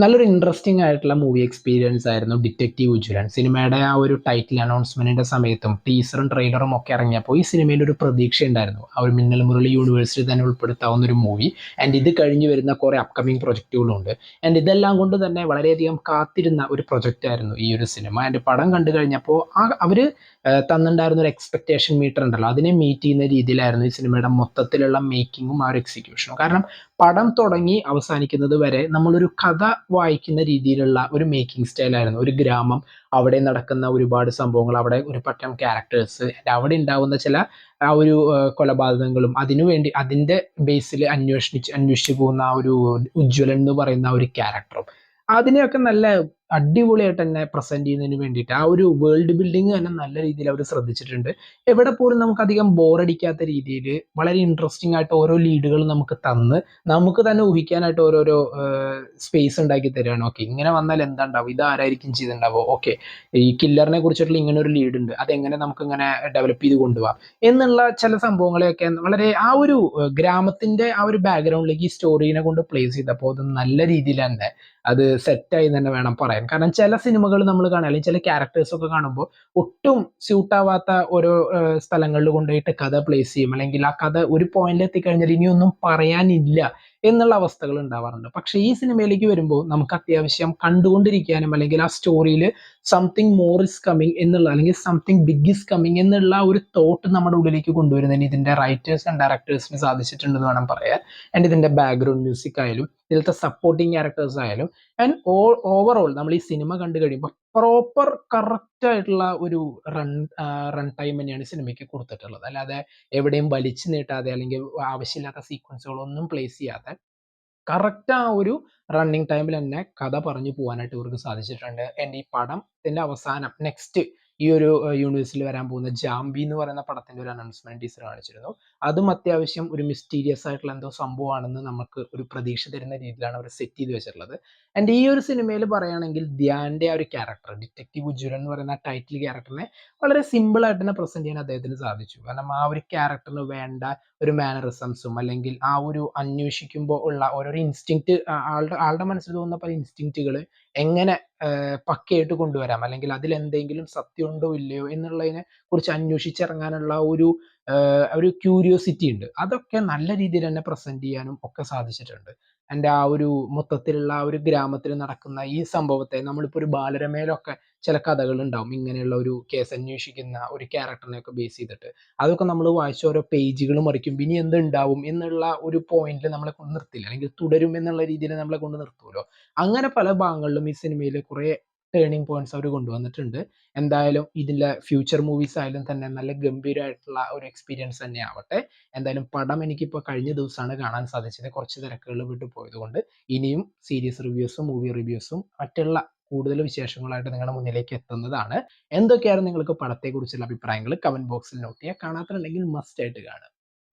നല്ലൊരു ഇൻട്രസ്റ്റിംഗ് ആയിട്ടുള്ള movie experience ആയിരുന്നു ഡിറ്റക്റ്റീവ് ഉജ്ജ്വലൻ. സിനിമയുടെ ആ ഒരു ടൈറ്റിൽ അനൗൺസ്മെന്റിന്റെ സമയത്തും ടീസറും ട്രെയിലറും ഒക്കെ ഇറങ്ങിയപ്പോൾ ഈ സിനിമയിൽ ഒരു പ്രതീക്ഷ ഉണ്ടായിരുന്നു. ആ ഒരു മിന്നൽ മുരളി യൂണിവേഴ്സിറ്റി തന്നെ ഉൾപ്പെടുത്താവുന്ന ഒരു മൂവി. ആൻഡ് ഇത് കഴിഞ്ഞ് വരുന്ന കുറെ അപ്കമിങ് പ്രൊജക്റ്റുകളും ഉണ്ട്. ആൻഡ് ഇതെല്ലാം കൊണ്ട് തന്നെ വളരെയധികം കാത്തിരുന്ന ഒരു പ്രൊജക്റ്റ് ആയിരുന്നു ഈ ഒരു സിനിമ. ആൻഡ് പടം കണ്ടു കഴിഞ്ഞപ്പോൾ അവര് തന്നിട്ടുണ്ടായിരുന്ന ഒരു എക്സ്പെക്ടേഷൻ മീറ്റർ ഉണ്ടല്ലോ, അതിനെ മീറ്റ് ചെയ്യുന്ന രീതിയിലായിരുന്നു ഈ സിനിമയുടെ മൊത്തത്തിലുള്ള മേക്കിങ്ങും ആ ഒരു എക്സിക്യൂഷനും. കാരണം പടം തുടങ്ങി അവസാനിക്കുന്നത് വരെ നമ്മളൊരു കഥ വായിക്കുന്ന രീതിയിലുള്ള ഒരു മേക്കിംഗ് സ്റ്റൈലായിരുന്നു. ഒരു ഗ്രാമം, അവിടെ നടക്കുന്ന ഒരുപാട് സംഭവങ്ങൾ, അവിടെ ഒരു പറ്റം ക്യാരക്ടേഴ്സ്, അവിടെ ഉണ്ടാവുന്ന ചില ആ ഒരു കൊലപാതകങ്ങളും അതിനുവേണ്ടി അതിൻ്റെ ബേസിൽ അന്വേഷിച്ചു പോകുന്ന ആ ഒരു ഉജ്ജ്വലൻ എന്ന് പറയുന്ന ആ ഒരു ക്യാരക്ടറും അതിനെയൊക്കെ നല്ല അടിപൊളിയായിട്ട് തന്നെ പ്രസന്റ് ചെയ്യുന്നതിന് വേണ്ടിയിട്ട് ആ ഒരു വേൾഡ് ബിൽഡിംഗ് തന്നെ നല്ല രീതിയിൽ അവർ ശ്രദ്ധിച്ചിട്ടുണ്ട്. എവിടെ പോലും നമുക്ക് അധികം ബോറടിക്കാത്ത രീതിയിൽ വളരെ ഇൻട്രസ്റ്റിംഗ് ആയിട്ട് ഓരോ ലീഡുകൾ നമുക്ക് തന്ന് നമുക്ക് തന്നെ ഊഹിക്കാനായിട്ട് ഓരോരോ സ്പേസ് ഉണ്ടാക്കി തരികയാണ്. ഓക്കെ, ഇങ്ങനെ വന്നാൽ എന്താ ഉണ്ടാവും, ഇത് ആരായിരിക്കും ചെയ്തിട്ടുണ്ടാവുക, ഓക്കെ ഈ കില്ലറിനെ കുറിച്ചിട്ടുള്ള ഇങ്ങനെ ഒരു ലീഡ് ഉണ്ട്, അതെങ്ങനെ നമുക്ക് ഇങ്ങനെ ഡെവലപ്പ് ചെയ്ത് കൊണ്ടുപോകാം എന്നുള്ള ചില സംഭവങ്ങളെയൊക്കെ വളരെ ആ ഒരു ഗ്രാമത്തിന്റെ ആ ഒരു ബാക്ക്ഗ്രൗണ്ടിലേക്ക് ഈ സ്റ്റോറീനെ കൊണ്ട് പ്ലേസ് ചെയ്തപ്പോൾ അത് നല്ല രീതിയിൽ തന്നെ അത് സെറ്റായി തന്നെ വേണം പറയാൻ. കാരണം ചില സിനിമകൾ നമ്മൾ കാണുക, അല്ലെങ്കിൽ ചില ക്യാരക്ടേഴ്സ് ഒക്കെ കാണുമ്പോൾ ഒട്ടും സ്യൂട്ട് ആവാത്ത ഓരോ സ്ഥലങ്ങളിൽ കൊണ്ടുപോയിട്ട് കഥ പ്ലേസ് ചെയ്യും, അല്ലെങ്കിൽ ആ കഥ ഒരു പോയിന്റിൽ എത്തിക്കഴിഞ്ഞാൽ ഇനിയൊന്നും പറയാനില്ല എന്നുള്ള അവസ്ഥകൾ ഉണ്ടാവാറുണ്ട്. പക്ഷെ ഈ സിനിമയിലേക്ക് വരുമ്പോൾ നമുക്ക് അത്യാവശ്യം കണ്ടുകൊണ്ടിരിക്കാനും, അല്ലെങ്കിൽ ആ സ്റ്റോറിയിൽ സംതിങ് മോർ ഇസ് കമ്മിങ് എന്നുള്ള, അല്ലെങ്കിൽ സംതിങ് ബിഗ് ഇസ് കമ്മിങ് എന്നുള്ള ഒരു തോട്ട് നമ്മുടെ ഉള്ളിലേക്ക് കൊണ്ടുവരുന്നതിന് ഇതിന്റെ റൈറ്റേഴ്സ് ആൻഡ് ഡയറക്ടേഴ്സിന് സാധിച്ചിട്ടുണ്ടെന്ന് വേണം പറയാൻ. ആൻഡ് ഇതിന്റെ ബാക്ക്ഗ്രൗണ്ട് മ്യൂസിക് ആയാലും ഇതിലത്തെ സപ്പോർട്ടിങ് ക്യാരക്ടേഴ്സ് ആയാലും ആൻഡ് ഓവറോൾ നമ്മൾ ഈ സിനിമ കണ്ടു കഴിയുമ്പോൾ പ്രോപ്പർ കറക്റ്റ് ആയിട്ടുള്ള ഒരു റൺ റൺ ടൈം തന്നെയാണ് സിനിമയ്ക്ക് കൊടുത്തിട്ടുള്ളത്. അല്ലാതെ എവിടെയും വലിച്ചു നീട്ടാതെ അല്ലെങ്കിൽ ആവശ്യമില്ലാത്ത സീക്വൻസുകളൊന്നും പ്ലേസ് ചെയ്യാതെ കറക്റ്റ് ആ ഒരു റണ്ണിങ് ടൈമിൽ തന്നെ കഥ പറഞ്ഞു പോകാനായിട്ട് ഇവർക്ക് സാധിച്ചിട്ടുണ്ട്. എൻ്റെ ഈ പടത്തിന്റെ അവസാനം നെക്സ്റ്റ് ഈ ഒരു യൂണിവേഴ്സിൽ വരാൻ പോകുന്ന ജാംബി എന്ന് പറയുന്ന പടത്തിന്റെ ഒരു അനൗൺസ്മെന്റ് ടീസർ കാണിച്ചിരുന്നു. അതും അത്യാവശ്യം ഒരു മിസ്റ്റീരിയസ് ആയിട്ടുള്ള എന്തോ സംഭവമാണെന്ന് നമുക്ക് ഒരു പ്രതീക്ഷ തരുന്ന രീതിയിലാണ് അവർ സെറ്റ് ചെയ്ത് വെച്ചിട്ടുള്ളത്. ആൻഡ് ഈ ഒരു സിനിമയിൽ പറയുകയാണെങ്കിൽ ധ്യാന്റെ ആ ഒരു ക്യാരക്ടർ, ഡിറ്റക്റ്റീവ് ഉജ്ജ്വലൻ എന്ന് പറയുന്ന ടൈറ്റിൽ ക്യാരക്ടറിനെ വളരെ സിമ്പിൾ ആയിട്ട് തന്നെ പ്രസന്റ് ചെയ്യാൻ അദ്ദേഹത്തിന് സാധിച്ചു. കാരണം ആ ഒരു ക്യാരക്ടറിന് വേണ്ട ഒരു മാനറിസംസും, അല്ലെങ്കിൽ ആ ഒരു അന്വേഷിക്കുമ്പോൾ ഉള്ള ഓരോരോ ഇൻസ്റ്റിങ്ക്റ്റ്, ആളുടെ ആളുടെ മനസ്സിൽ തോന്നുന്ന പല ഇൻസ്റ്റിങ്ക്റ്റുകൾ എങ്ങനെ പക്കയായിട്ട് കൊണ്ടുവരാം, അല്ലെങ്കിൽ അതിൽ എന്തെങ്കിലും സത്യം ഉണ്ടോ ഇല്ലയോ എന്നുള്ളതിനെ കുറിച്ച് അന്വേഷിച്ചിറങ്ങാനുള്ള ഒരു ക്യൂരിയോസിറ്റി ഉണ്ട്. അതൊക്കെ നല്ല രീതിയിൽ തന്നെ പ്രസന്റ് ചെയ്യാനും ഒക്കെ സാധിച്ചിട്ടുണ്ട്. എൻ്റെ ആ ഒരു മൊത്തത്തിലുള്ള ആ ഒരു ഗ്രാമത്തിൽ നടക്കുന്ന ഈ സംഭവത്തെ നമ്മളിപ്പോൾ ഒരു ബാലരമയിലൊക്കെ ചില കഥകൾ ഉണ്ടാവും, ഇങ്ങനെയുള്ള ഒരു കേസ് അന്വേഷിക്കുന്ന ഒരു ക്യാരക്ടറിനെയൊക്കെ ബേസ് ചെയ്തിട്ട്. അതൊക്കെ നമ്മൾ വായിച്ച ഓരോ പേജുകൾ മറിക്കുമ്പോൾ ഇനി എന്തുണ്ടാവും എന്നുള്ള ഒരു പോയിന്റിൽ നമ്മളെ കൊണ്ട് നിർത്തില്ല, അല്ലെങ്കിൽ തുടരും എന്നുള്ള രീതിയിൽ നമ്മളെ കൊണ്ട് നിർത്തുമല്ലോ. അങ്ങനെ പല ഭാഗങ്ങളിലും ഈ സിനിമയിൽ കുറെ ടേണിംഗ് പോയിന്റ്സ് അവർ കൊണ്ടുവന്നിട്ടുണ്ട്. എന്തായാലും ഇതിലെ ഫ്യൂച്ചർ മൂവീസ് ആയാലും തന്നെ നല്ല ഗംഭീരമായിട്ടുള്ള ഒരു എക്സ്പീരിയൻസ് തന്നെ ആവട്ടെ. എന്തായാലും പടം എനിക്കിപ്പോൾ കഴിഞ്ഞ ദിവസമാണ് കാണാൻ സാധിച്ചത്, കുറച്ച് തിരക്കുകൾ വിട്ടു പോയതുകൊണ്ട്. ഇനിയും സീരീസ് റിവ്യൂസും മൂവി റിവ്യൂസും മറ്റുള്ള കൂടുതൽ വിശേഷങ്ങളായിട്ട് നിങ്ങളുടെ മുന്നിലേക്ക് എത്തുന്നതാണ്. എന്തൊക്കെയാണ് നിങ്ങൾക്ക് പടത്തെക്കുറിച്ചുള്ള അഭിപ്രായങ്ങൾ കമന്റ് ബോക്സിൽ നോട്ട് ചെയ്യുക. കാണാത്തുണ്ടെങ്കിൽ മസ്റ്റ് ആയിട്ട് കാണുക.